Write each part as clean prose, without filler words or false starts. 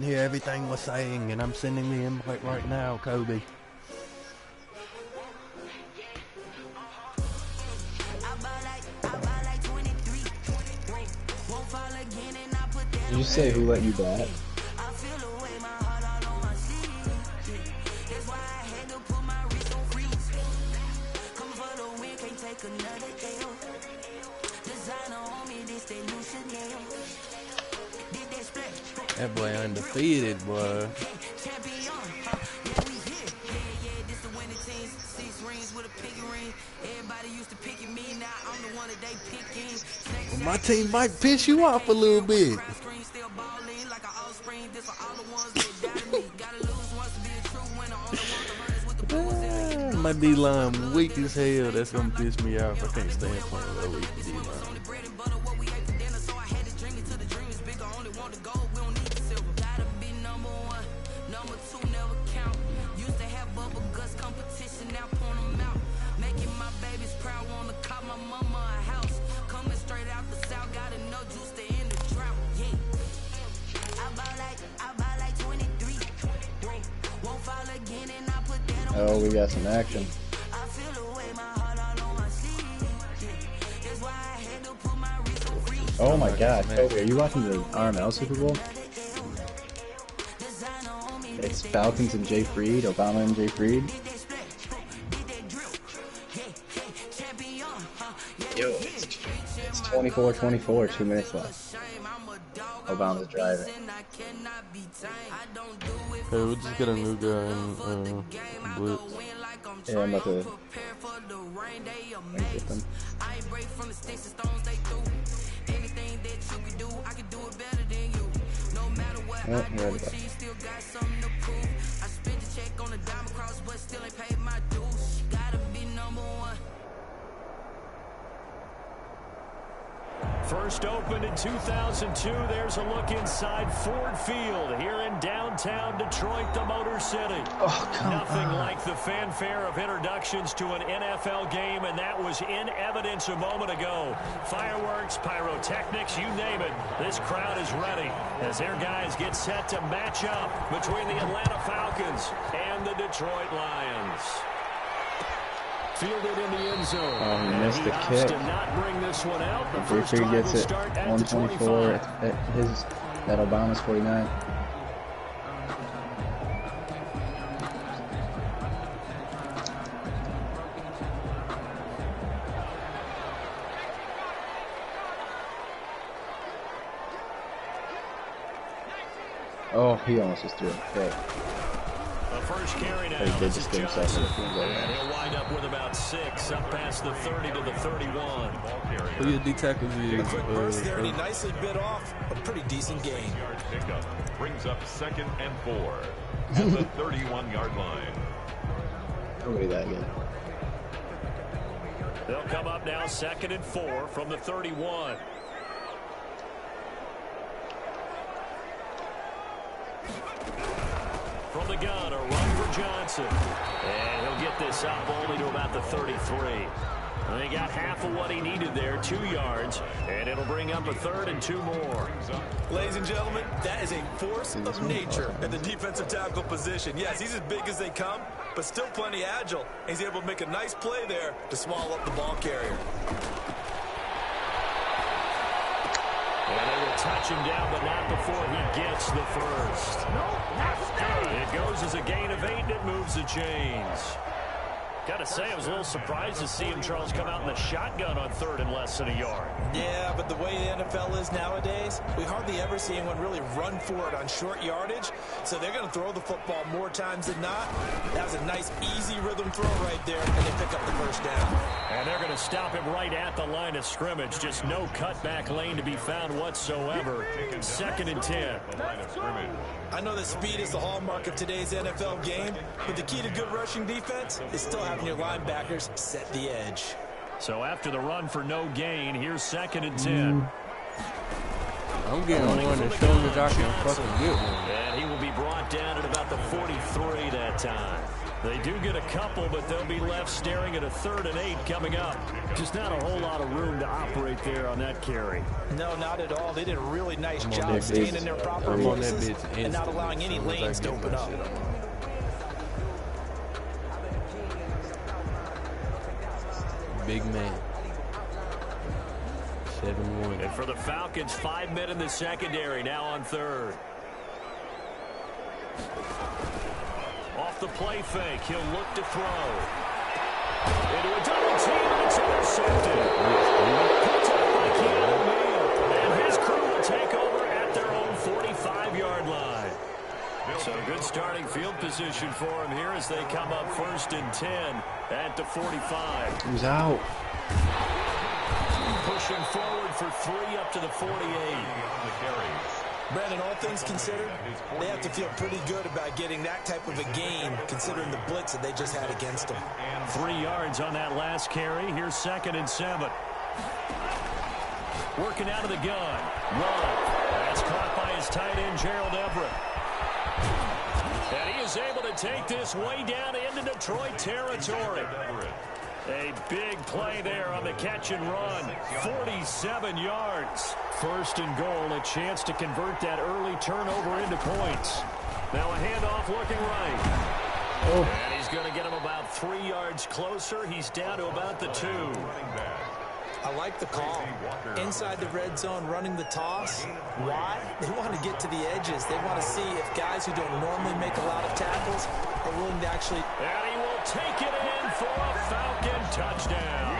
hear everything we're saying, and I'm sending the invite right now, Kobe. Did you say who let you bat? That boy undefeated, boy. Well, my team might piss you off a little bit. My D-line weak as hell. That's gonna piss me off. I can't stand playing with a weak D-line. Oh, we got some action. Oh my God, Kobe, are you watching the RML Super Bowl? It's Falcons and Jay Freed, Obama and Jay Freed. Yo, it's 24-24, 2 minutes left. Obama's driving. Hey, we'll just get a new guy in Blitz. Yeah, I'm about to get them. Oh, here we go. First opened in 2002. There's a look inside Ford Field here in downtown Detroit, the Motor City. Nothing like the fanfare of introductions to an NFL game, and that was in evidence a moment ago. Fireworks, pyrotechnics, you name it. This crowd is ready as their guys get set to match up between the Atlanta Falcons and the Detroit Lions. Fielded in the end zone. Oh, he missed the kick. To not bring this one out. Jay Freed gets it. 124 at Obama's 49. Oh, he almost just threw a pick. First carry now. He did just give himself a and he'll wind up with about 6 up past the 30 to the 31. Who your D tackles is? Quick burst there, and he nicely bit off a pretty decent gain. Pickup brings up 2nd and 4 at the 31-yard line. Nobody that good. They'll come up now 2nd and 4 from the 31. From the gun, a run for Johnson. And he'll get this up only to about the 33. And he got half of what he needed there, 2 yards, and it'll bring up a 3rd and 2 more. Ladies and gentlemen, that is a force of nature at the defensive tackle position. Yes, he's as big as they come, but still plenty agile. He's able to make a nice play there to swallow up the ball carrier. And they will touch him down, but not before he gets the first. It goes as a gain of 8, and it moves the chains. Gotta say, I was a little surprised to see him, Charles, come out in the shotgun on 3rd and less than a yard. Yeah, but the way the NFL is nowadays, we hardly ever see anyone really run for it on short yardage. So they're going to throw the football more times than not. That was a nice, easy rhythm throw right there, and they pick up the first down. And they're going to stop him right at the line of scrimmage. Just no cutback lane to be found whatsoever. 2nd and 10. I know that speed is the hallmark of today's NFL game, but the key to good rushing defense is still having your linebackers set the edge. So after the run for no gain, here's 2nd and 10. I'm getting one as soon as I can fucking get one. And he will be brought down at about the 43 that time. They do get a couple, but they'll be left staring at a 3rd and 8 coming up. Just not a whole lot of room to operate there on that carry. No, not at all. They did a really nice job staying in their proper places and not allowing any lanes to open up. Big man. 7-1. And for the Falcons, 5 men in the secondary, now on 3rd. Off the play fake, he'll look to throw. Into a double team, and it's intercepted. Picked up by Keanu Neal. And his crew will take over at their own 45-yard line. So good starting field position for him here as they come up 1st and 10 at the 45. He's out. Pushing forward for 3 up to the 48. Brandon, all things considered, they have to feel pretty good about getting that type of a gain considering the blitz that they just had against them. 3 yards on that last carry. Here's 2nd and 7. Working out of the gun. Run. That's caught by his tight end, Gerald Everett. And he is able to take this way down into Detroit territory. A big play there on the catch and run. 47 yards. 1st and goal, a chance to convert that early turnover into points. Now a handoff looking right. And he's going to get him about 3 yards closer. He's down to about the 2. I like the call. Inside the red zone, running the toss. Why? They want to get to the edges. They want to see if guys who don't normally make a lot of tackles are willing to actually... And he will take it in for a Falcon touchdown.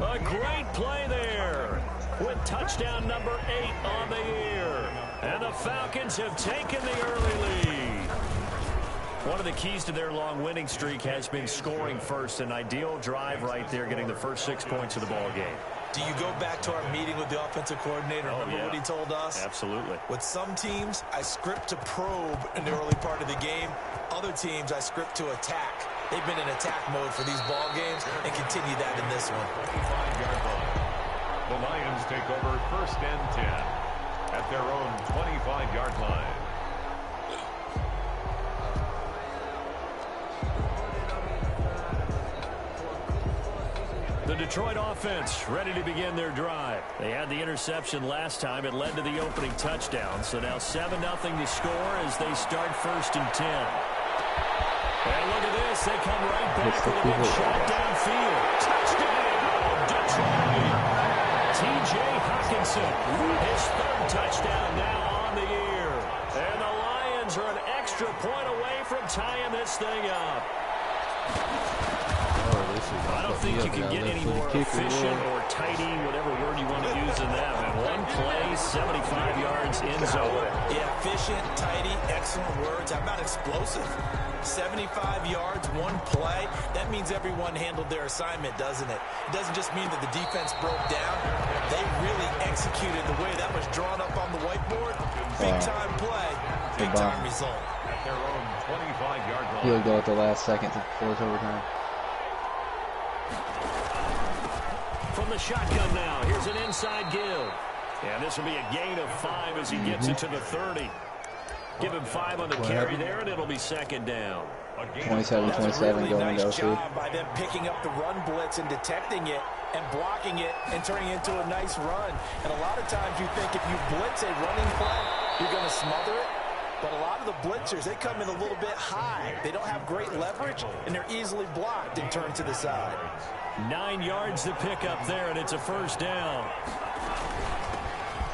A great play there with touchdown number 8 on the year. And the Falcons have taken the early lead. One of the keys to their long winning streak has been scoring first. An ideal drive right there, getting the first 6 points of the ball game. Do you go back to our meeting with the offensive coordinator? Remember what he told us? Absolutely. With some teams, I script to probe in the early part of the game. Other teams, I script to attack. They've been in attack mode for these ball games and continue that in this one. The Lions take over 1st and 10 at their own 25-yard line. The Detroit offense ready to begin their drive. They had the interception last time. It led to the opening touchdown. So now 7-0 to score as they start 1st and 10. And look at this. They come right back with a big shot downfield. Touchdown, Detroit. T.J. Hockenson, his 3rd touchdown now on the year. And the Lions are an extra point away from tying this thing up. I don't think you can get any more efficient or tidy, whatever word you want to use in that one. One play, 75 yards in zone. Yeah, efficient, tidy, excellent words. How about explosive? 75 yards, one play. That means everyone handled their assignment, doesn't it? It doesn't just mean that the defense broke down. They really executed the way that was drawn up on the whiteboard. Big-time play, big-time result. At their own 25-yard line. He'll go at the last second to force overtime. From the shotgun now, here's an inside give. And this will be a gain of 5 as he gets it to the 30. Give him 5 on the carry there, and it'll be 2nd down. 27-27 really going nice to job OC. by them picking up the run blitz and detecting it and blocking it and turning it into a nice run. And a lot of times you think if you blitz a running play, you're going to smother it. But a lot of the blitzers, they come in a little bit high. They don't have great leverage, and they're easily blocked and turned to the side. 9 yards to pick up there, and it's a 1st down.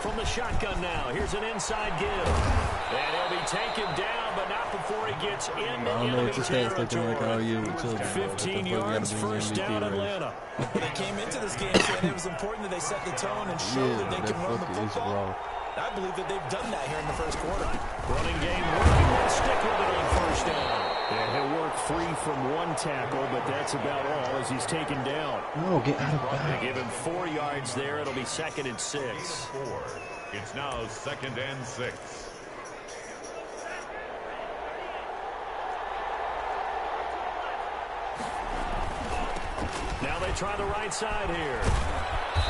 From the shotgun now, here's an inside give. And he'll be taken down, but not before he gets into enemy territory. 15 yards, 1st down, Atlanta. They came into this game saying it was important that they set the tone and show that they can run the football. I believe that they've done that here in the 1st quarter. Running game working. They'll stick with it on 1st down. Yeah, he'll work free from one tackle, but that's about all as he's taken down. No, get out of They bounds. give him 4 yards there. It'll be 2nd and 6. It's now 2nd and 6. Now they try the right side here.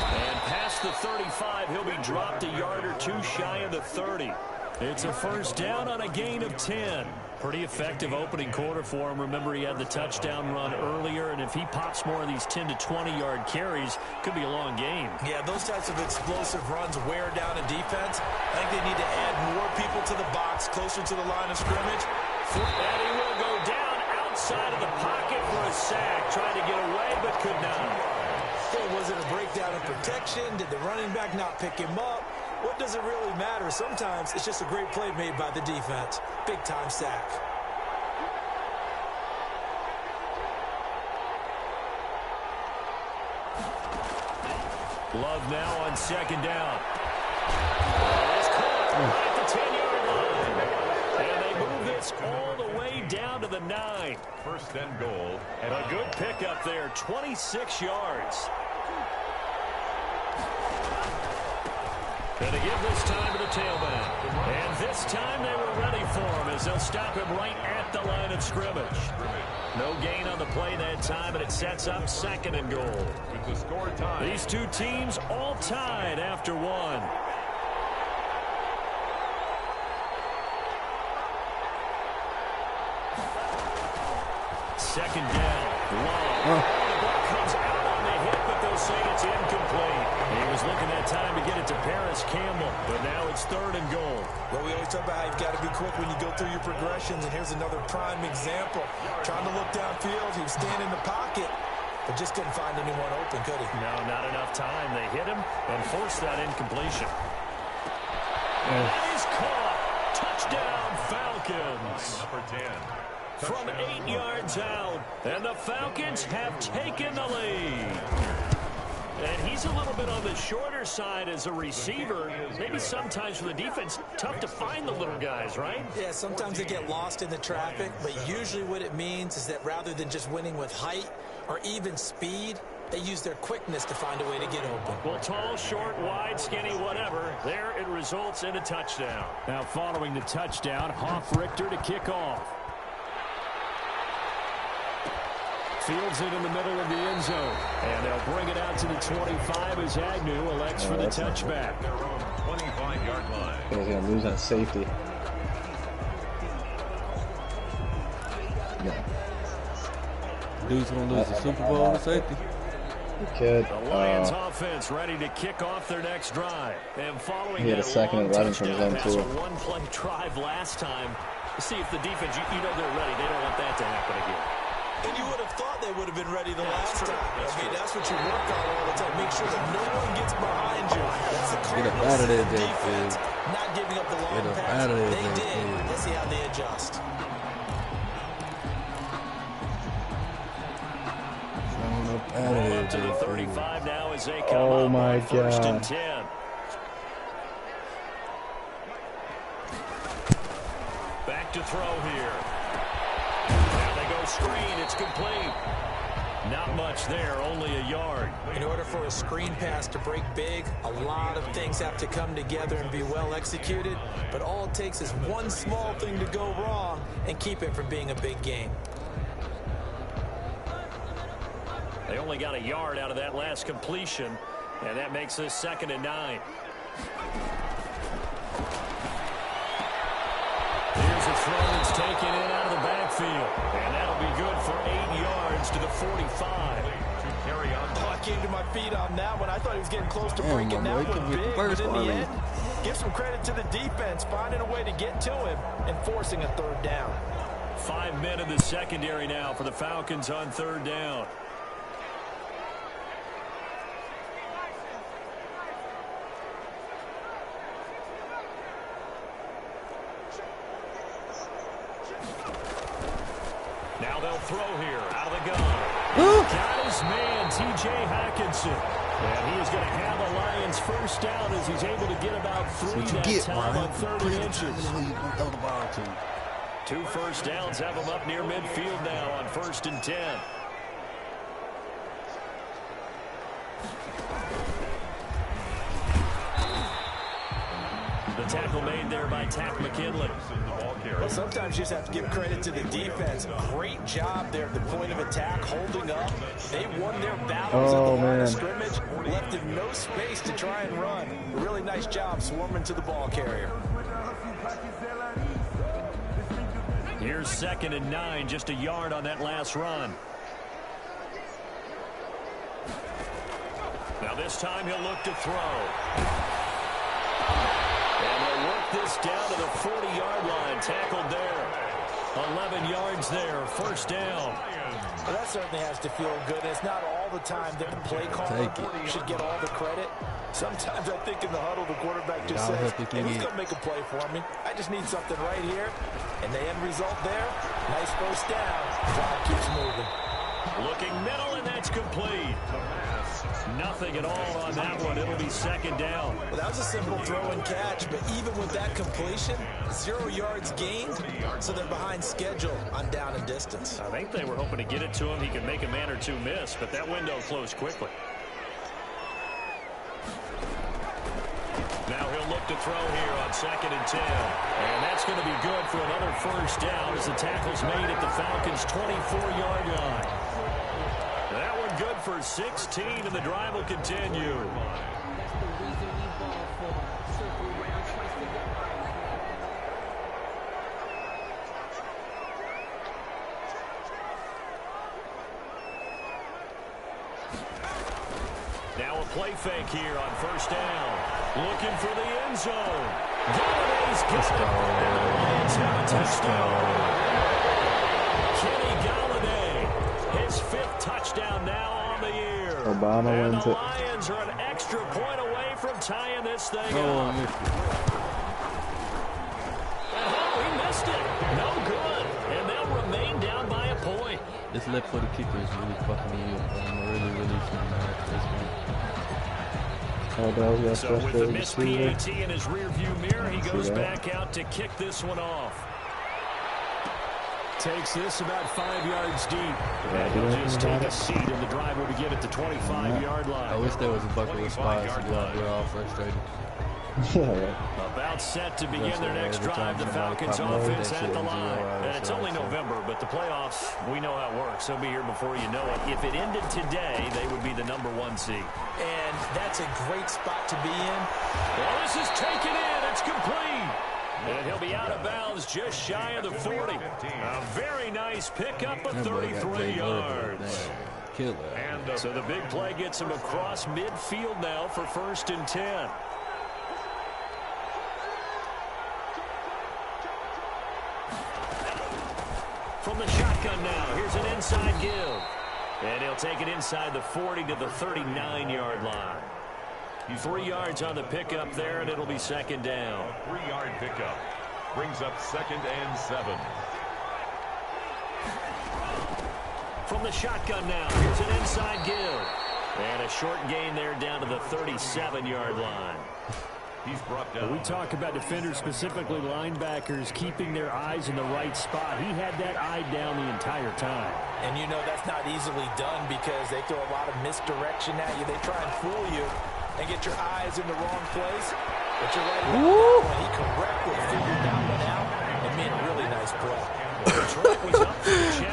And past the 35, he'll be dropped a yard or 2 shy of the 30. It's a 1st down on a gain of 10. Pretty effective opening quarter for him. Remember, he had the touchdown run earlier, and if he pops more of these 10 to 20-yard carries, could be a long game. Yeah, those types of explosive runs wear down a defense. I think they need to add more people to the box, closer to the line of scrimmage. And he will go down outside of the pocket for a sack. Tried to get away, but could not. Was it a breakdown in protection? Did the running back not pick him up? What does it really matter? Sometimes it's just a great play made by the defense. Big-time sack. Love now on second down. It's caught at the 10-yard line. And they move this all the way down to the 9. First and goal. And a good pickup there, 26 yards. And to give this time to the tailback. And this time they were ready for him as they'll stop him right at the line of scrimmage. No gain on the play that time, and it sets up second and goal. With the score tied. These two teams all tied after one. Second down. Long. The ball comes out on the hit, but they'll say it's incomplete. He was looking that time to get it to Paris Campbell, but now it's third and goal. Well, we always talk about how you've got to be quick when you go through your progressions, and here's another prime example. Trying to look downfield, he was standing in the pocket, but just couldn't find anyone open, could he? No, not enough time. They hit him and forced that incompletion. That is caught. Touchdown, Falcons. Number 10. From 8 yards out, and the Falcons have taken the lead. And he's a little bit on the shorter side as a receiver. Maybe sometimes for the defense, tough to find the little guys, right? Yeah, sometimes they get lost in the traffic, but usually what it means is that rather than just winning with height or even speed, they use their quickness to find a way to get open. Well, tall, short, wide, skinny, whatever, there it results in a touchdown. Now following the touchdown, Hoff-Richter to kick off. Fields it in the middle of the end zone. And they'll bring it out to the 25 as Agnew elects for the touchback. Their own 25-yard line. He's going to lose on safety. Yeah. Dude's going to lose the Super Bowl on safety. Kid. The Lions offense ready to kick off their next drive. And following He had a second and 11 from his own pass, a tool. one-play drive last time. See if the defense, you know they're ready. They don't want that to happen again. And you would have thought they would have been ready the last time. That's what you work on all the time. Make sure that no one gets behind you. That's the Get up out of there, defense. Not giving up the long Get up pass. out of there, They did. Let's see how they adjust. Up to the 35 now as they come up on first and 10. Back to throw here. Now they go screen. It's complete. Not much there, only a yard. In order for a screen pass to break big, a lot of things have to come together and be well executed. But all it takes is one small thing to go wrong and keep it from being a big game. They only got a yard out of that last completion, and that makes this 2nd and 9. Here's a throw that's taken in out of the backfield, and that'll be good for 8 yards to the 45. To carry on. Oh, I came to my feet on that one. I thought he was getting close to breaking that one big, but in the end, give some credit to the defense, finding a way to get to him and forcing a third down. 5 men in the secondary now for the Falcons on third down. Now they'll throw here out of the gun. Got his man, T.J. Hawkinson. And he is going to have a Lions first down as he's able to get about 3 that time on 30 inches. 2 first downs have him up near midfield now on 1st and 10. The tackle made there by Tack McKinley. Well, sometimes you just have to give credit to the defense. Great job there at the point of attack, holding up. They won their battles at the line of scrimmage, left him no space to try and run. A really nice job swarming to the ball carrier. Here's 2nd and 9, just a yard on that last run. Now this time he'll look to throw. And they'll work this down to the 40-yard line. Tackled there. 11 yards there. First down. Well, that certainly has to feel good. It's not all the time that the play caller should get all the credit. Sometimes I think in the huddle, the quarterback just says, hey, who's going to make a play for me? I just need something right here. And the end result there, nice first down. Clock keeps moving. Looking middle, and that's complete. Nothing at all on that one. It'll be 2nd down. Well, that was a simple throw and catch, but even with that completion, 0 yards gained, so they're behind schedule on down and distance. I think they were hoping to get it to him. He could make a man or two miss, but that window closed quickly. Now he'll look to throw here on 2nd and 10. And that's going to be good for another first down as the tackle's made at the Falcons' 24-yard line. That one good for 16, and the drive will continue. Now a play fake here on first down. Looking for the end zone. Galladay's got it. And the Lions have a touchdown. Kenny Galladay, his 5th touchdown now on the year. Obama and wins the it. Lions are an extra point away from tying this thing up. Oh, he missed it. No good. And they'll remain down by a point. This left for the kicker is really fucking me up. I'm really mad this game. So with the missed PAT in his rearview mirror, he goes back out to kick this one off. Takes this about 5 yards deep. And he'll just take a seat, and the drive will begin at the 25-yard line. I wish there was a bucket of spies. We're all frustrated. About set to begin their next drive. The Falcons offense at the line. And it's only November, but the playoffs, we know how it works. They'll be here before you know it. If it ended today, they would be the #1 seed. And that's a great spot to be in. Well, this is taken in. It's complete. And he'll be out of bounds just shy of the 40. A very nice pickup of 33 yards. Killer. And so the big play gets him across midfield now for 1st and 10. From the shotgun now, here's an inside give. And he'll take it inside the 40 to the 39-yard line. 3 yards on the pickup there, and it'll be 2nd down. 3-yard pickup brings up 2nd and 7. From the shotgun now, here's an inside give. And a short gain there down to the 37-yard line. He's brought down. We talk about defenders, specifically linebackers, keeping their eyes in the right spot. He had that eye down the entire time. And you know that's not easily done because they throw a lot of misdirection at you. They try and fool you and get your eyes in the wrong place. But you're right about that one. He correctly figured that one out and made a really nice play.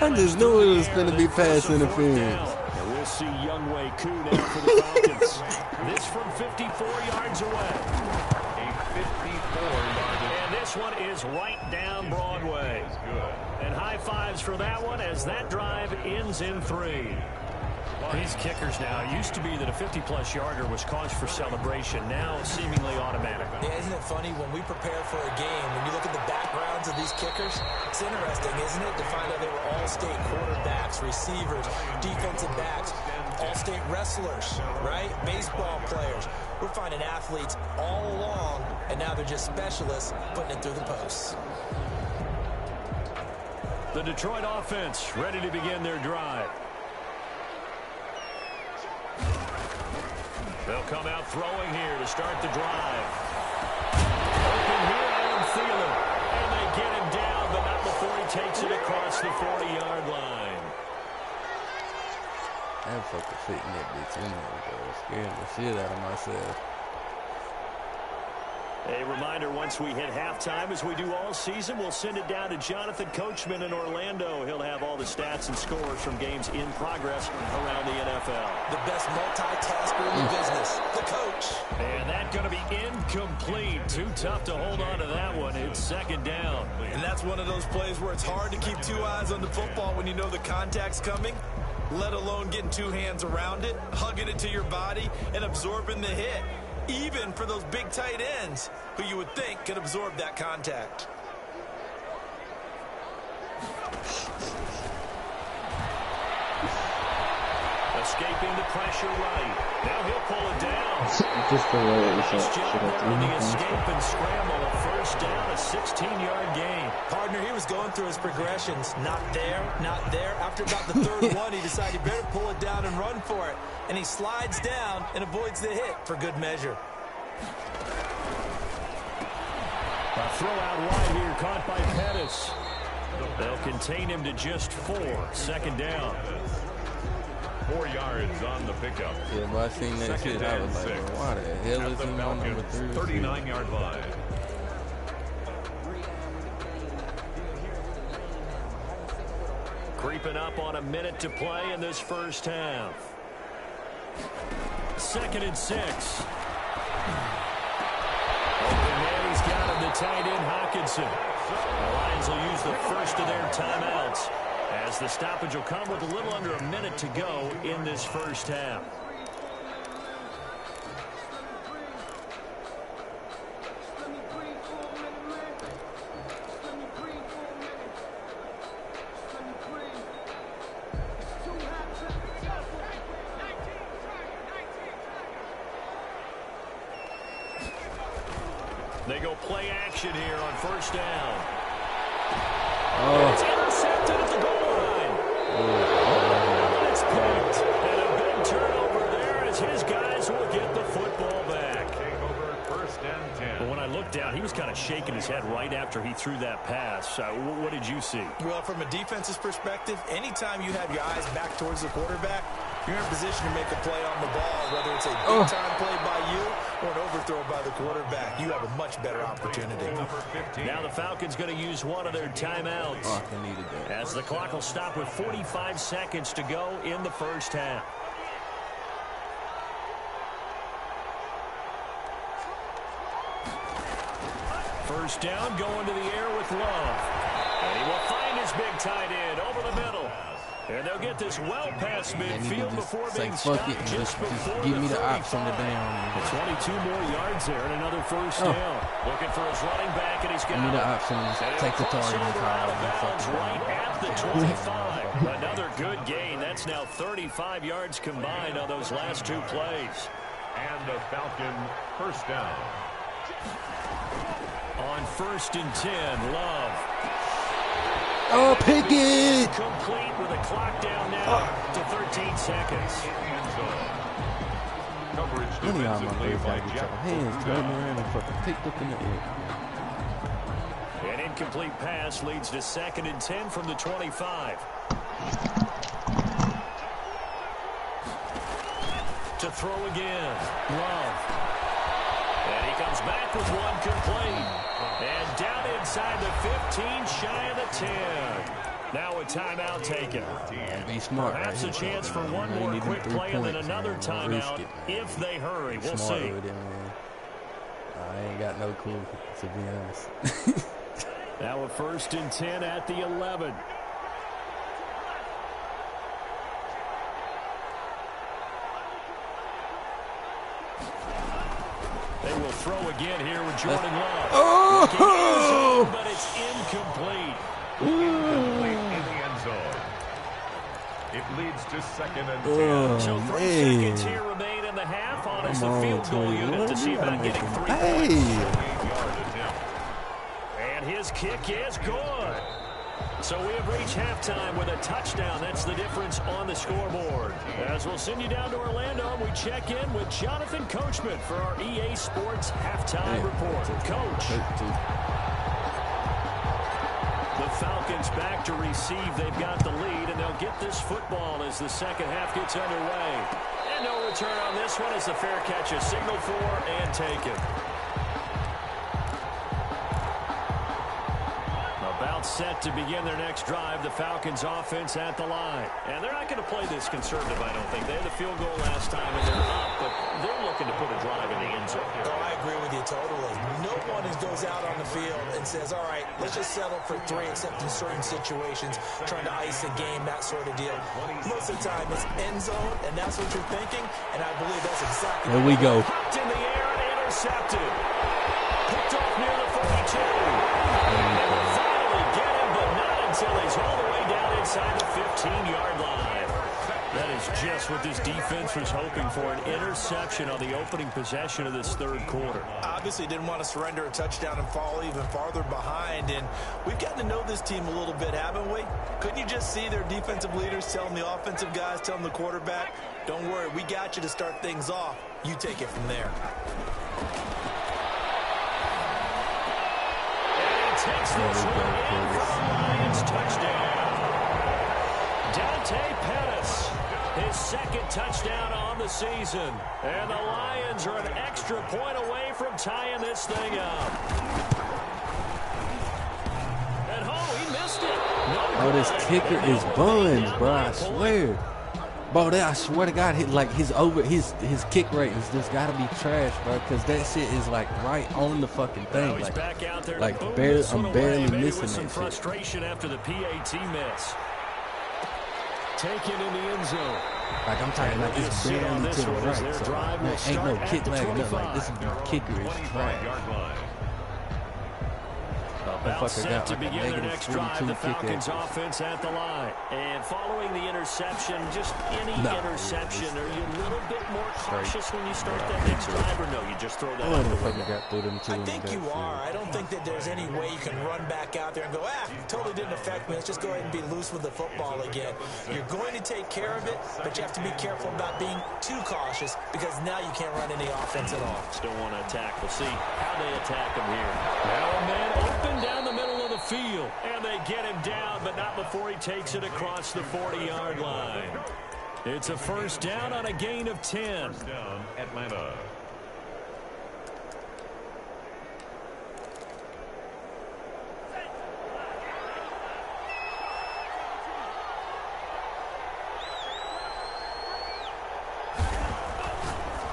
I just knew it was going to be pass interference. And we'll see Younghoe Koo now for the Falcons. This from 54 yards away. A 54-yard. And this one is right down Broadway. And high fives for that one as that drive ends in 3. These kickers now, it used to be that a 50-plus yarder was cause for celebration. Now seemingly automatic. Yeah, isn't it funny when we prepare for a game, when you look at the backgrounds of these kickers, it's interesting, isn't it, to find out they were all-state quarterbacks, receivers, defensive backs, all-state wrestlers, right? Baseball players. We're finding athletes all along, and now they're just specialists putting it through the posts. The Detroit offense ready to begin their drive. They'll come out throwing here to start the drive. Open here, Adam Thielen. And they get him down, but not before he takes it across the 40-yard line. I'm fucking fitting that bitch in there, bro. Scaring the shit out of myself. A reminder, once we hit halftime, as we do all season, we'll send it down to Jonathan Coachman in Orlando. He'll have all the stats and scores from games in progress around the NFL. The best multitasker in the business, the coach. And that's going to be incomplete. Too tough to hold on to that one. It's 2nd down. And that's That's one of those plays where it's hard to keep two eyes on the football when you know the contact's coming, let alone getting two hands around it, hugging it to your body, and absorbing the hit, even for those big tight ends who you would think could absorb that contact. Escaping the pressure right. Now he'll pull it down. Just the way it Nice should job have on the thrown escape and scramble. A first down, a 16-yard gain. Partner, he was going through his progressions. Not there, not there. After about the third one, he decided he better pull it down and run for it. And he slides down and avoids the hit for good measure. A throw out wide here, caught by Pettis. They'll contain him to just 4. Second down. 4 yards on the pickup. Yeah, but I seen that shit. I was like, well, why the hell is he on number 3? 39-yard line. Creeping up on a minute to play in this first half. 2nd and 6. Open man, he's got him, the tight end, Hawkinson. The Lions will use the first of their timeouts, as the stoppage will come with a little under a minute to go in this first half. They go play action here on first down. Oh. It's intercepted at the goal line. It's picked. And a big turnover there as his guys will get the football back. Take over 1st and 10. But when I looked down, he was kind of shaking his head right after he threw that pass. What did you see? Well, from a defense's perspective, anytime you have your eyes back towards the quarterback, you're in position to make a play on the ball, whether it's a big-time play by you or an overthrow by the quarterback. You have a much better opportunity. Now the Falcons going to use one of their timeouts. Oh, I needed that. As the clock will stop with 45 seconds to go in the first half. First down, going to the air with Love. And he will find his big tight end over the middle. And they'll get this well past midfield before being stopped just before give me the 35. ops on the down. 22 more yards there and another first down. Looking for his running back, and he's got Give me the option. Take the target and out of bounds call. right at the 25. Another good gain. That's now 35 yards combined on those last 2 plays. And the Falcon first down. On 1st and 10, Love. Oh, Pickett! Complete with a clock down now to 13 seconds. Coverage One of y'all defensively by motherfuckers get your Jack. hands turn around and fucking picked up in the air. An incomplete pass leads to 2nd and 10 from the 25. To throw again, Love. And he comes back with one complete. And down inside the 15, shy of the 10. Now a timeout taken. Be smart. Perhaps right a here. chance for one They more need them quick 3 play and then points, another man. Don't risk timeout it, man. if they hurry. We'll Smart see. with them, man. I ain't got no clue, to be honest. Now a 1st and 10 at the 11. They will throw again here with Jordan Love. Oh! But it's incomplete. Incomplete in the end zone. It leads to 2nd and 10. So 3 seconds here remain in the half on as the field goal unit to see about getting 3 points. Yard attempt. And his kick is good. So we have reached halftime with a touchdown. That's the difference on the scoreboard. As we'll send you down to Orlando, we check in with Jonathan Coachman for our EA Sports Halftime Report. Coach. The Falcons back to receive. They've got the lead, and they'll get this football as the second half gets underway. And no return on this one as the fair catch is signaled for and taken. set to begin their next drive. The Falcons offense at the line. And they're not going to play this conservative, I don't think. They had the field goal last time, and they're up, but they're looking to put a drive in the end zone. Oh, I agree with you totally. No one goes out on the field and says, all right, let's just settle for 3, except in certain situations, trying to ice a game, that sort of deal. Most of the time, it's end zone, and that's what you're thinking, and I believe that's exactly there we go. Hooked in the air and intercepted. Picked off near the 42. And will finally get him, but not until he's all the way down inside the 15-yard line. That is just what this defense was hoping for, an interception on the opening possession of this third quarter. Obviously didn't want to surrender a touchdown and fall even farther behind, and we've gotten to know this team a little bit, haven't we? Couldn't you just see their defensive leaders telling the offensive guys, telling the quarterback, don't worry, we got you to start things off. You take it from there. And he takes this one in for the Lions touchdown. Dante Pettis, his second touchdown on the season. And the Lions are an extra point away from tying this thing up. And he missed it. Oh, this kicker is buns, bro. I swear. Bro, I swear to God, his kick rate is just gotta be trash, bro. Because that shit is like right on the fucking thing. I'm barely missing that shit. Frustration after the PAT miss. Taken in the end zone. Like I'm talking like it's barely to the right. So there ain't no kick lag, nothing. Like this kicker is trash. About set to begin their next drive, the Falcons offense at the line. And following the interception, just any interception, are you a little bit more cautious when you start that next drive, or no, you just throw that out the window? I think you are. I don't think that there's any way you can run back out there and go, totally didn't affect me. Let's just go ahead and be loose with the football again. You're going to take care of it, but you have to be careful about being too cautious because now you can't run any offense at all. Still want to attack. We'll see how they attack him here. Now a man open down the middle of the field, and they get him down, but not before he takes it across the 40-yard line. It's a first down on a gain of 10. First down, Atlanta.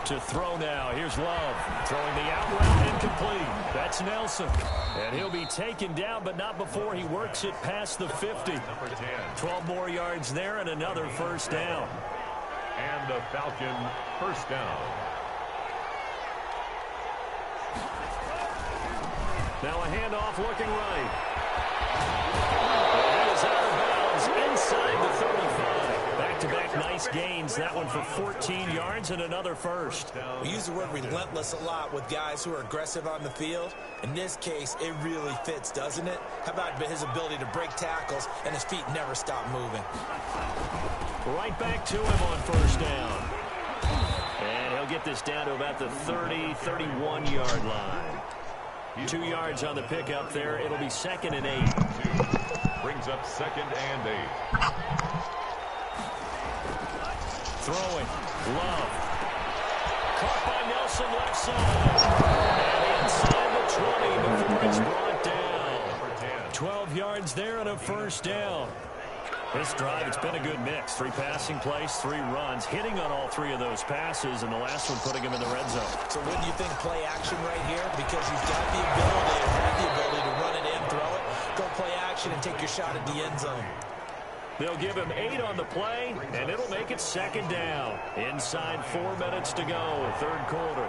To throw now. Here's Love. Throwing the out route incomplete. That's Nelson. And he'll be taken down, but not before he works it past the 50. Number 10. 12 more yards there and another first down. And the Falcon first down. Now a handoff looking right. And he is out of bounds inside the 35. Back-to-back nice gains. That one for 14 yards and another first. We use the word relentless a lot with guys who are aggressive on the field. In this case, it really fits, doesn't it? How about his ability to break tackles and his feet never stop moving? Right back to him on first down. And he'll get this down to about the 30, 31-yard line. 2 yards on the pickup there. It'll be 2nd and 8. Brings up 2nd and 8. Throwing. Love. Caught by Nelson left side. And inside the 20 before it's brought down. 12 yards there and a first down. This drive, it's been a good mix. 3 passing plays, 3 runs. Hitting on all 3 of those passes, and the last one putting him in the red zone. So wouldn't you think play action right here? Because you've got the ability, or have the ability to run it in, throw it, go play action, and take your shot at the end zone. They'll give him 8 on the play, and it'll make it 2nd down. Inside 4 minutes to go, third quarter.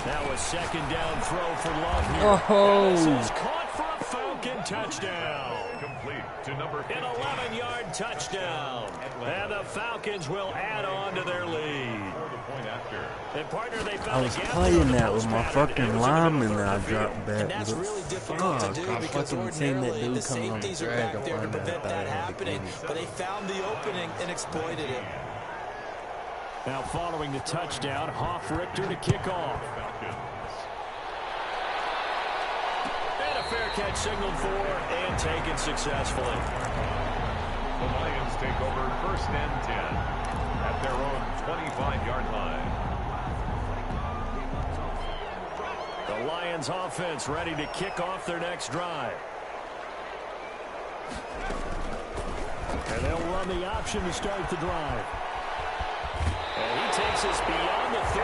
Now a 2nd down throw for Love here. Oh. This is caught for a Falcon touchdown. Complete to number 15. An 11-yard touchdown. And the Falcons will add on to their lead. And partner, they found I was playing that with my fucking lineman that I dropped back. And that's really difficult to do because ordinarily the safeties are back there to prevent that happening. But they found the opening and exploited it. Now following the touchdown, Hoff-Richter to kick off. And a fair catch signaled for and taken successfully. The Lions take over 1st and 10 at their own 25-yard line. Lions offense ready to kick off their next drive. And they'll run the option to start the drive. And he takes us beyond the 35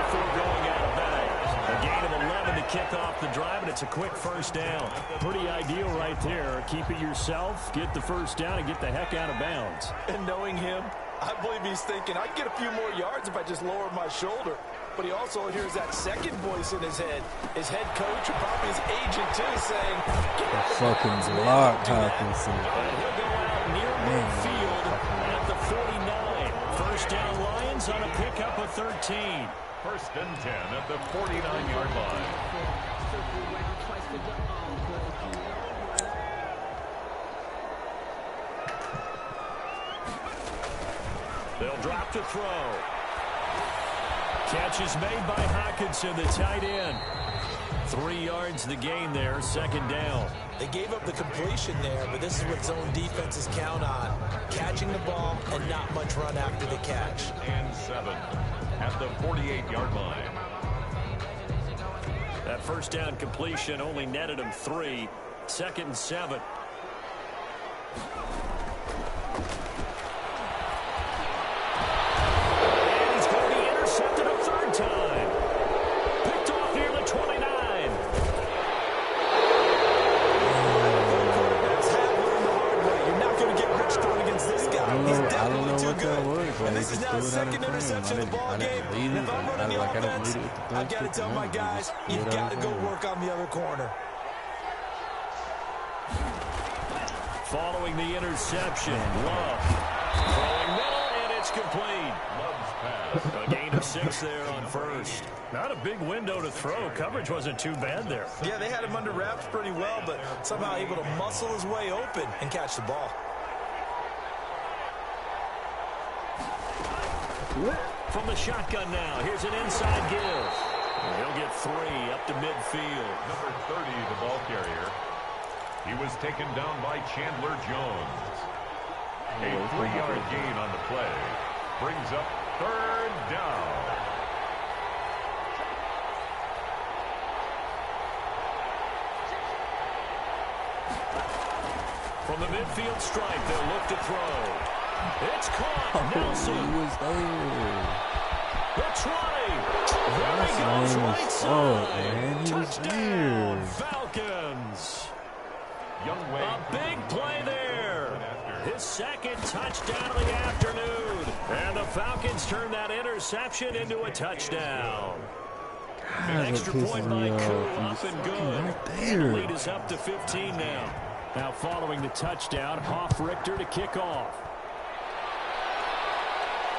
before going out of bounds. A gain of 11 to kick off the drive, and it's a quick first down. Pretty ideal right there. Keep it yourself, get the first down, and get the heck out of bounds. And knowing him, I believe he's thinking, I can get a few more yards if I just lower my shoulder. But he also hears that second voice in his head. His head coach, or probably his agent, too, saying, fucking block, Hawkinson. He'll go out near midfield at the 49. First down Lions on a pickup of 13. First and 10 at the 49-yard line. They'll drop to throw. Catch is made by Hawkinson, the tight end. 3 yards the gain there, second down. They gave up the completion there, but this is what zone defenses count on. Catching the ball and not much run after the catch. And 7 at the 48-yard line. That first down completion only netted him 3. Second and 7. And he's going to be intercepted a third time. Picked off near the 29. Quarterbacks have learned the hard way. You're not going to get rich going against this guy. He's definitely too good. And this is now his second interception of the ball game. And if I'm running the offense, I've got to tell my guys, you've got to go work on the other corner. Following the interception, Love throwing middle, and it's complete. Love's pass. A gain of 6 there on first. Not a big window to throw. Coverage wasn't too bad there. Yeah, they had him under wraps pretty well, but somehow able to muscle his way open and catch the ball. From the shotgun now, here's an inside give. He'll get 3 up to midfield. Number 30, the ball carrier. He was taken down by Chandler Jones. A 3-yard gain on the play. Brings up third down. From the midfield stripe, they'll look to throw. It's caught. Nelson. He was there. The 20. There he goes, right side. Man, he was Touchdown, there. Falcons. Young Wade. A big play there. His second touchdown of the afternoon. And the Falcons turn that interception into a touchdown. God, An extra that point pisses by me Koo, off. up and He's good. right The there. lead is up to 15 now. Now following the touchdown, Hoff-Richter to kick off.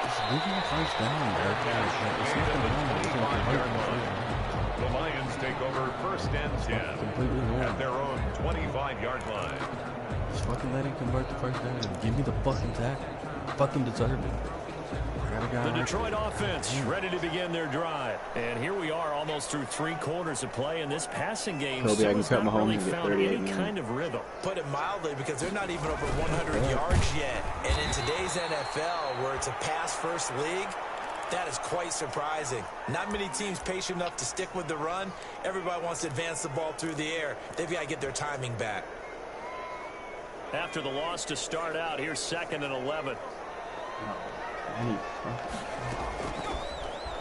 Just leave him the first down, bro. It's not gonna run. It's gonna convert him. The Lions take over first and 10 Completely wrong. at their own 25-yard line. Just fucking let him convert the first down. Give me the fucking tackle. Fucking deserve it. I got a guy The right Detroit offense ready to begin their drive. And here we are almost through 3 quarters of play, and this passing game Kobe, I still can has cut not Mahomes really and get found 38 any now. kind of rhythm. Put it mildly, because they're not even over 100 yards yet. And in today's NFL, where it's a pass-first league, that is quite surprising. Not many teams patient enough to stick with the run. Everybody wants to advance the ball through the air. They've got to get their timing back. After the loss to start out, here's 2nd and 11.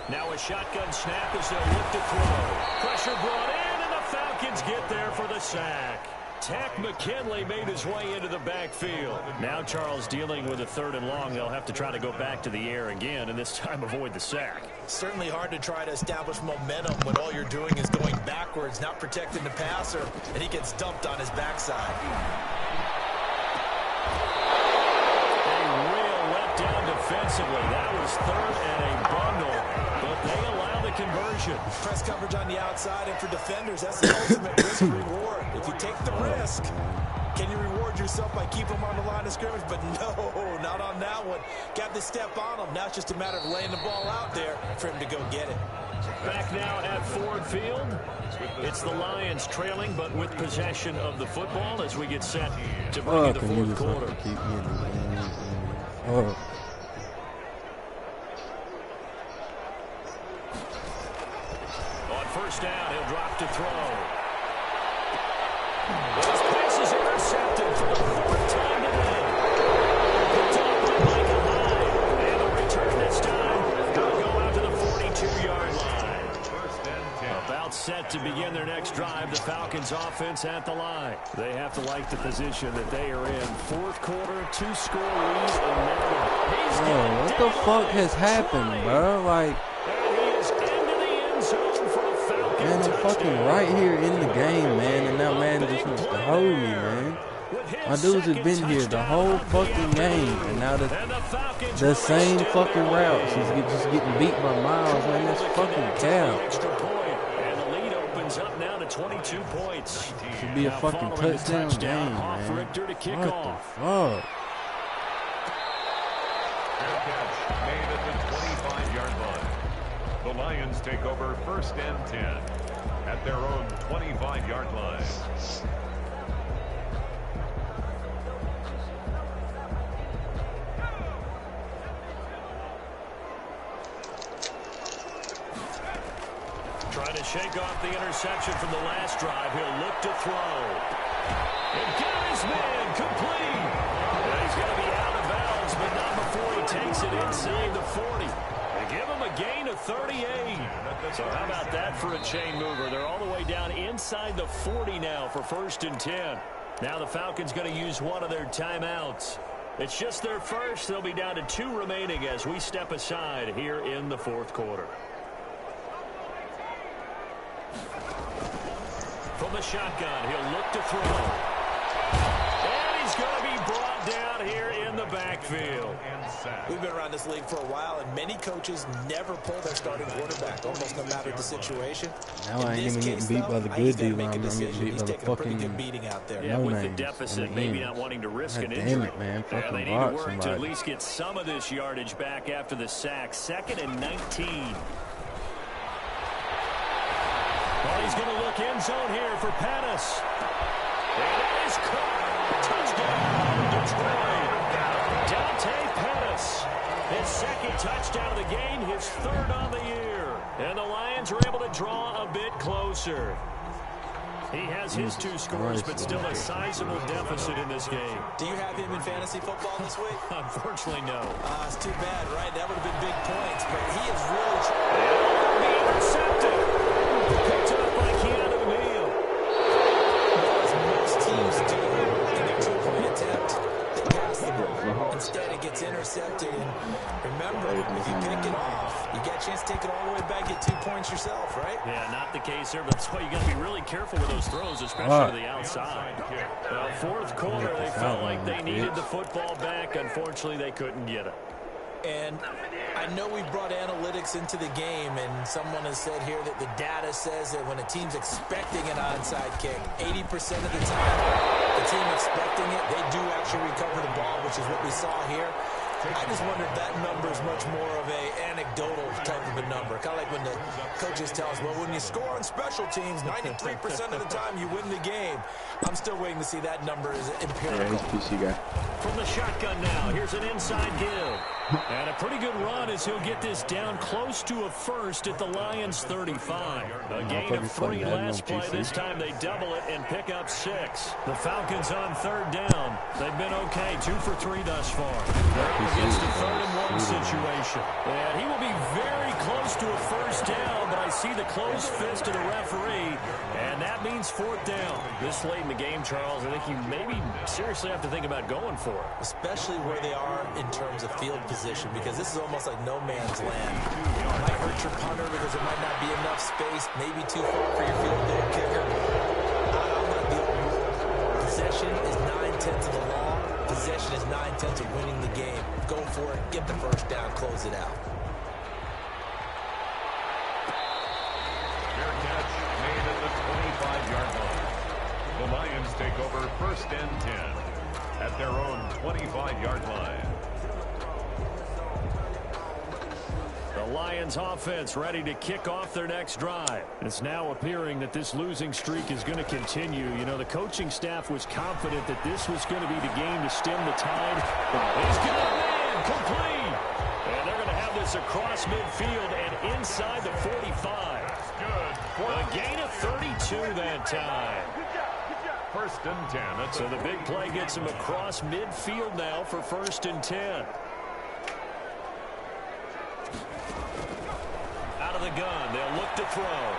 Now a shotgun snap as they'll look to throw. Pressure brought in, and the Falcons get there for the sack. Tack McKinley made his way into the backfield. Now Charles dealing with a 3rd and long. They'll have to try to go back to the air again, and this time avoid the sack. Certainly hard to try to establish momentum when all you're doing is going backwards, not protecting the passer, and he gets dumped on his backside. Down defensively. That was 3rd and a bundle, but they allow the conversion. Press coverage on the outside, and for defenders, that's the ultimate risk reward. If you take the risk, can you reward yourself by keeping them on the line of scrimmage? But no, not on that one. Got to step on them. Now it's just a matter of laying the ball out there for him to go get it. Back now at Ford Field. It's the Lions trailing, but with possession of the football as we get set to bring in the fourth quarter. Keep oh. On first down. He'll drop to throw. His pass is intercepted for the fourth time today. Picked up by Michael Hyde. And the return this time will go out to the 42-yard line. First and 10. About set to begin their next drive. The Falcons offense at the line. They have to like the position that they are in. Fourth quarter, 2-score lead. Bro, what the fuck has happened, bro? Like, man, I'm fucking right here in the game, man, and that man just wants to hold me, man. My dudes have been here the whole fucking game, and now the same fucking routes. He's just getting beat by miles, man. That's fucking cap. And the lead opens up now to 22 points. Should be a fucking touchdown game, man. What the fuck? Made at the 25-yard line. The Lions take over first and 10 at their own 25-yard line. Trying to shake off the interception from the last drive. He'll look to throw. And got his man complete. And he's going to be out of bounds, but not before he takes it inside the 40. They give him a gain of 38. So how about that for a chain mover? They're all the way down inside the 40 now for first and 10. Now the Falcons going to use one of their timeouts. It's just their first. They'll be down to 2 remaining as we step aside here in the fourth quarter. From the shotgun, he'll look to throw. And he's going to be brought down here in the backfield. We've been around this league for a while, and many coaches never pull their starting quarterback, almost no matter the situation. Now I ain't even getting beat by the good D line. I'm getting beat by the fucking beating out there. Yeah, with the deficit, maybe not wanting to risk an injury. Damn it, man. Fucking they need to work to at least get some of this yardage back after the sack. 2nd and 19. Well, he's going to look end zone here for Pettis. And it is caught. Touchdown, Detroit. Dante Pettis. His 2nd touchdown of the game, his 3rd on the year. And the Lions are able to draw a bit closer. He has his 2 scores, but still a sizable deficit in this game. Do you have him in fantasy football this week? Unfortunately, no. It's too bad, right? That would have been big points, but he is really trying. Be intercepted. Picked up by Keanu Neal. As most teams do in their 2-point attempt to pass the ball. Instead, it gets intercepted. And remember, if you pick it off, you get a chance to take it all the way back, get 2 points yourself, right? Yeah, not the case there, but that's why you got to be really careful with those throws, especially to the outside. Well, fourth quarter, they felt like they needed the football back. Unfortunately, they couldn't get it. And I know we brought analytics into the game, and someone has said here that the data says that when a team's expecting an onside kick, 80% of the time, the team expecting it, they do actually recover the ball, which is what we saw here. I just wonder if that number is much more of a anecdotal type of a number. Kind of like when the coaches tell us, well, when you score on special teams, 93% of the time you win the game. I'm still waiting to see that number is empirical. Yeah, From the shotgun now, here's an inside give. And a pretty good run as he'll get this down close to a first at the Lions 35. A gain of 3 last play. This time they double it and pick up 6. The Falcons on 3rd down. They've been okay, 2 for 3 thus far. They're up against a 3rd and 1 situation. And he will be very close to a first down, but I see the closed fist of the referee, and that means 4th down. This late in the game, Charles, I think you maybe seriously have to think about going for it. Especially where they are in terms of field position, because this is almost like no man's land. It might hurt your punter because there might not be enough space, maybe too far for your field goal kicker. I'm not the old rule. Possession is 9/10 of the law. Possession is 9/10 of winning the game. Go for it, get the first down, close it out. Fair catch made at the 25-yard line. The Lions take over first and 10 at their own 25-yard line. The Lions offense ready to kick off their next drive. It's now appearing that this losing streak is going to continue. You know, the coaching staff was confident that this was going to be the game to stem the tide. He's got a man complete. And they're going to have this across midfield and inside the 45. Good. A gain of 32 that time. First and 10. So the big play gets him across midfield now for 1st and 10. Out of the gun, they'll look to throw.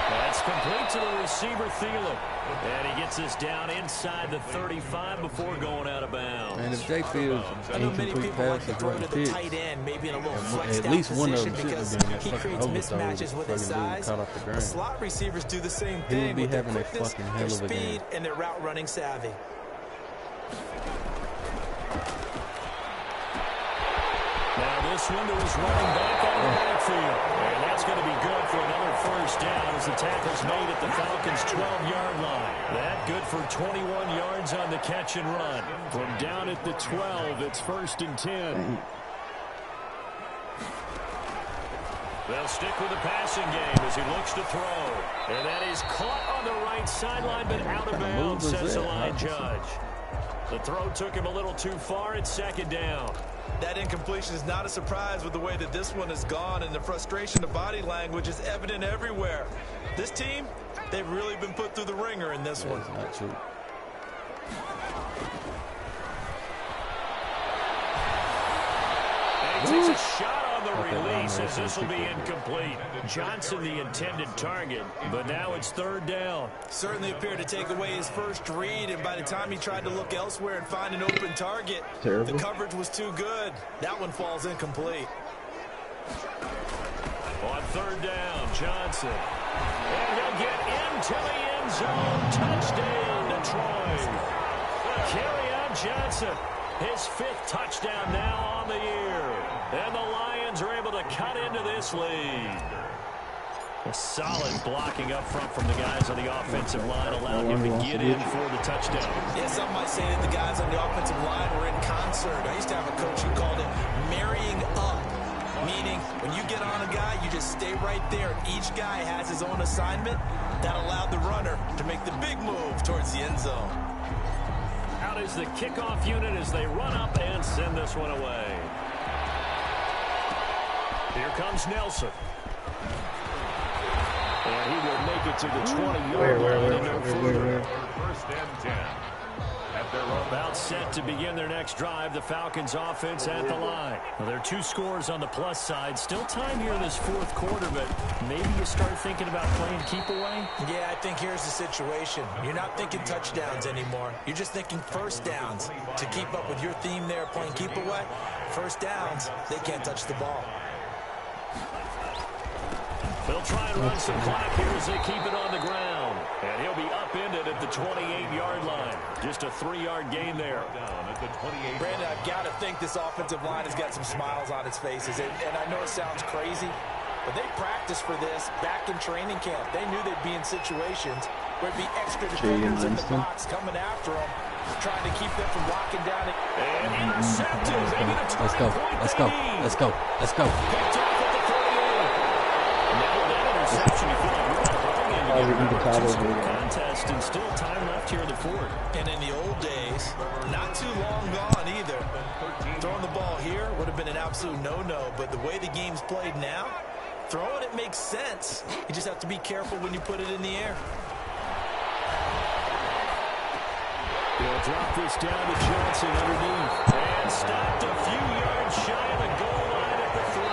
That's complete to the receiver, Thielen. And he gets this down inside the 35 before going out of bounds. And if Jay Fields incomplete passes throw right to the tight end, maybe in a little flexed at least out one of position them should because have been he creates mismatches with his size. caught off the The ground. slot receivers do the same He would thing be with their having a quickness, fucking hell their of a game. speed, and their route running savvy. Now this one to his running back out of the backfield. And that's going to be good for another 1st down as the tackle's made at the Falcons' 12-yard line. That good for 21 yards on the catch and run. From down at the 12, it's 1st and 10. They'll stick with the passing game as he looks to throw. And that is caught on the right sideline, but out of bounds, says the line judge. The throw took him a little too far. It's 2nd down. That incompletion is not a surprise with the way that this one has gone, and the frustration, the body language is evident everywhere. This team, they've really been put through the ringer in this one. That's not true. And he takes a shot on the release as this will be incomplete. Johnson the intended target, but now it's 3rd down. Certainly appeared to take away his first read, and by the time he tried to look elsewhere and find an open target, the coverage was too good. That one falls incomplete. On 3rd down, Johnson. And he'll get into the end zone. Touchdown, Detroit. Kerryon Johnson, his 5th touchdown now on the year. And the Lions are able to cut into this lead. A solid blocking up front from the guys on the offensive line allowed him to get in for the touchdown. Yeah, some might say that the guys on the offensive line were in concert. I used to have a coach who called it marrying up, meaning when you get on a guy, you just stay right there. Each guy has his own assignment. That allowed the runner to make the big move towards the end zone. Out is the kickoff unit as they run up and send this one away. Here comes Nelson. And he will make it to the 20-yard line. Where? 1st and 10. At their own. About set to begin their next drive, the Falcons offense at the line. Well, there are 2 scores on the plus side. Still time here in this 4th quarter, but maybe you start thinking about playing keep away? Yeah, I think here's the situation. You're not thinking touchdowns anymore. You're just thinking 1st downs. To keep up with your theme there, playing keep away, 1st downs, they can't touch the ball. They'll try and run some clock here as they keep it on the ground. And he'll be upended at the 28-yard line. Just a 3-yard gain there. Down at the 28. Brandon, I've got to think this offensive line has got some smiles on its faces. And I know it sounds crazy, but they practiced for this back in training camp. They knew they'd be in situations where it'd be extra defenders in the box coming after them, trying to keep them from locking down. And intercepted. Let's go. Let's go. Let's go. Let's go. Picked off at the 38. Now that interception, you feel like we're not contest and still time left here in the 4th. And in the old days, not too long gone either. Throwing the ball here would have been an absolute no-no, but the way the game's played now, throwing it makes sense. You just have to be careful when you put it in the air. They'll drop this down to Johnson underneath. And stopped a few yards shy of the goal line at the 3.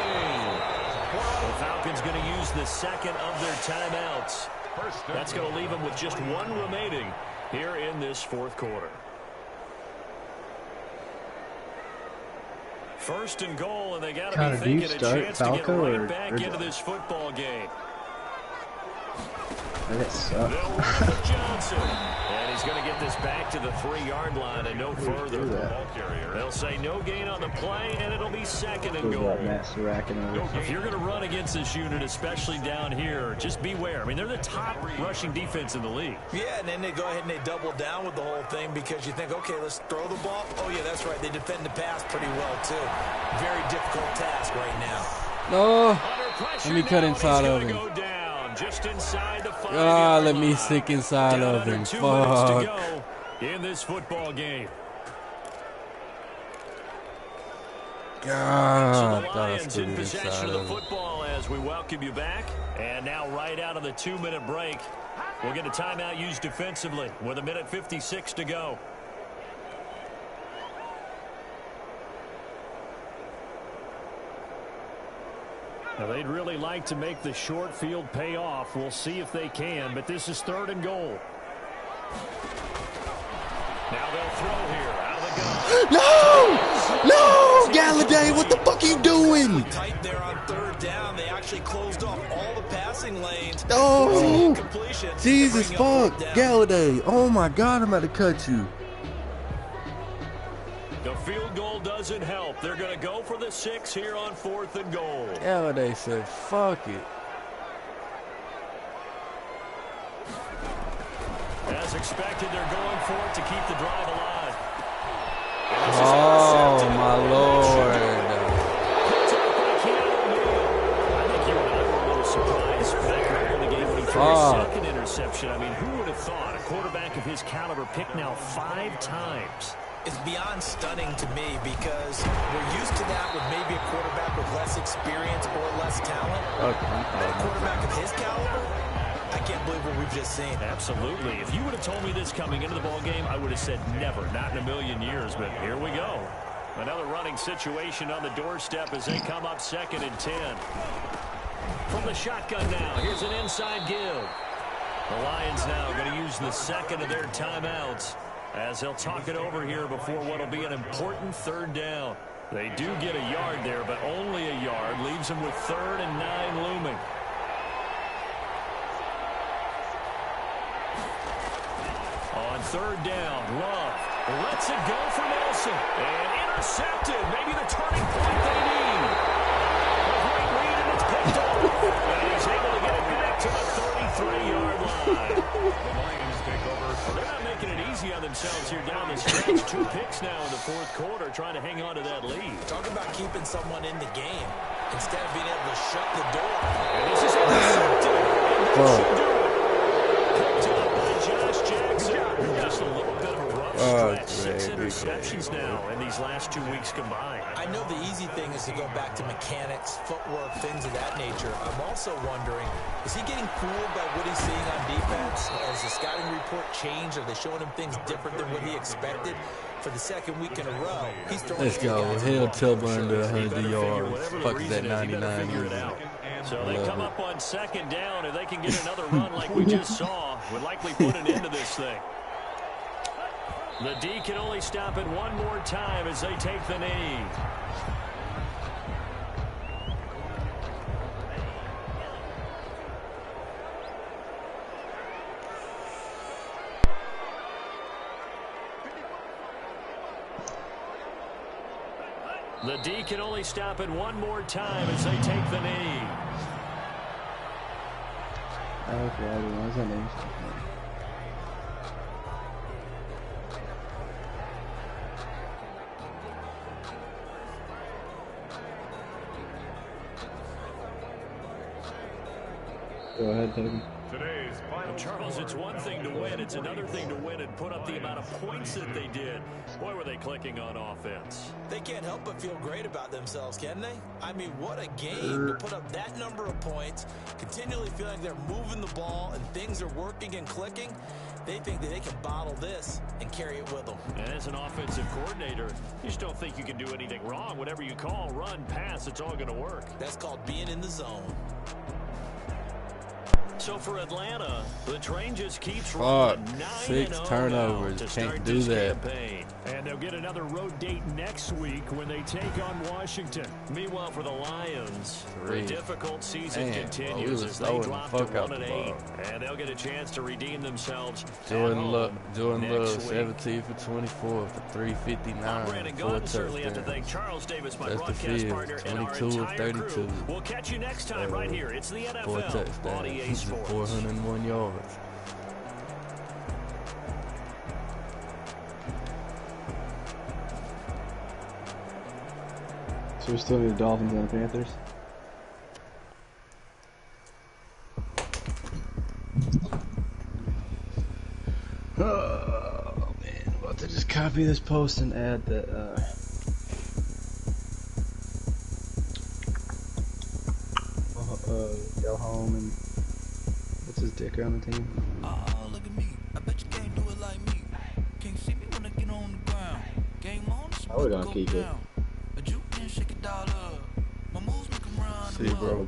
The Falcons going to use the 2nd of their timeouts. That's going to leave them with just 1 remaining here in this 4th quarter. 1st and goal, and they got to be thinking a chance to get right back into this football game. That sucks. They'll run with Johnson. And he's going to get this back to the 3-yard line and no further. They'll say no gain on the play, and it'll be 2nd and goal. If you're going to run against this unit, especially down here, just beware. I mean, they're the top rushing defense in the league. Yeah, and then they go ahead and they double down with the whole thing because you think, okay, let's throw the ball. Oh, yeah, that's right. They defend the pass pretty well, too. Very difficult task right now. No. Let me cut inside of him. Just inside the 5. Let me stick inside of him. Fuck. In this football game. God, So I the thought I Lions stood in it possession inside of the of it. football as we welcome you back. And now right out of the 2-minute break, we'll get a timeout used defensively with 1:56 to go. Now, they'd really like to make the short field pay off. We'll see if they can, but this is 3rd and goal. Now they'll throw here out of the gun. No, Galladay, what the fuck are you doing? Tight there on 3rd down. They actually closed off all the passing lanes. Oh, Completion to Jesus bring up fuck, 4th down. Galladay. Oh my God, I'm about to cut you. The field goal doesn't help. They're going to go for the 6 here on 4th and goal. Galladay said, fuck it. As expected, they're going for it to keep the drive alive. Oh my Lord. I think you and I were a little surprised back earlier in the game when he threw his second interception. I mean, who would have thought a quarterback of his caliber picked now 5 times? It's beyond stunning to me because we're used to that with maybe a quarterback with less experience or less talent. But a quarterback of his caliber, I can't believe what we've just seen. Absolutely. If you would have told me this coming into the ball game, I would have said never, not in a million years. But here we go. Another running situation on the doorstep as they come up 2nd and 10. From the shotgun now, here's an inside give. The Lions now going to use the 2nd of their timeouts as they'll talk it over here before what will be an important 3rd down. They do get a yard there, but only a yard. Leaves them with 3rd and 9 looming. On 3rd down, Love lets it go for Nelson. And intercepted. Maybe the turning point they need. A great read, and it's picked off. And he's able to get it back to the 33-yard line. The Lions take over. Well, they're not making it easy on themselves here down the stretch. 2 picks now in the 4th quarter, trying to hang on to that lead. Talk about keeping someone in the game instead of being able to shut the door. And this is intercepted. And that should do it. Picked up by Josh Jackson. Just a little bit of a rough stretch. 6 interceptions now in these last 2 weeks combined. I know the easy thing is to go back to mechanics, footwork, things of that nature. I'm also wondering, is he getting fooled by what he's seeing on defense? Has the scouting report changed? Are they showing him things different than what he expected? For the 2nd week in a row, he's throwing. Let's go. He'll tell under 100 yards. Fuck that 99. So they come up on 2nd down. If they can get another run like we just saw, would likely put an end to this thing. The D can only stop it one more time as they take the knee. The D can only stop it one more time as they take the knee. Go ahead, Toby. Today's final. Charles, it's one thing to win. It's another thing to win and put up the amount of points that they did. Boy, were they clicking on offense. They can't help but feel great about themselves, can they? I mean, what a game to put up that number of points, continually feeling they're moving the ball and things are working and clicking. They think that they can bottle this and carry it with them. And as an offensive coordinator, you just don't think you can do anything wrong. Whatever you call, run, pass, it's all going to work. That's called being in the zone. So for Atlanta, the train just keeps rolling. 6 turnovers. Can't do that. Campaign. And they'll get another road date next week when they take on Washington. Meanwhile, for the Lions, the difficult season Man, continues as they drop to 1-8, and they'll get a chance to redeem themselves. Jordan Love, 17 for 24 for 359. Brandon 4 Gordon certainly have to touchdowns. thank Charles Davis, my That's the broadcast field. partner, and our 22 of entire 32. crew. We'll catch you next time right here. It's the 4 NFL on EA touchdowns. Sports. 401 yards. So we still need the Dolphins and the Panthers. Oh man, I'm about to just copy this post and add that go home and what's his dicker on the team? Oh, look at me. I bet you can't do it like me. Can't see me when I get on the ground. Game on, it's Oh, we're about gonna to keep go it. down. A juke and shake it all up. My moves make 'em run. See, bro.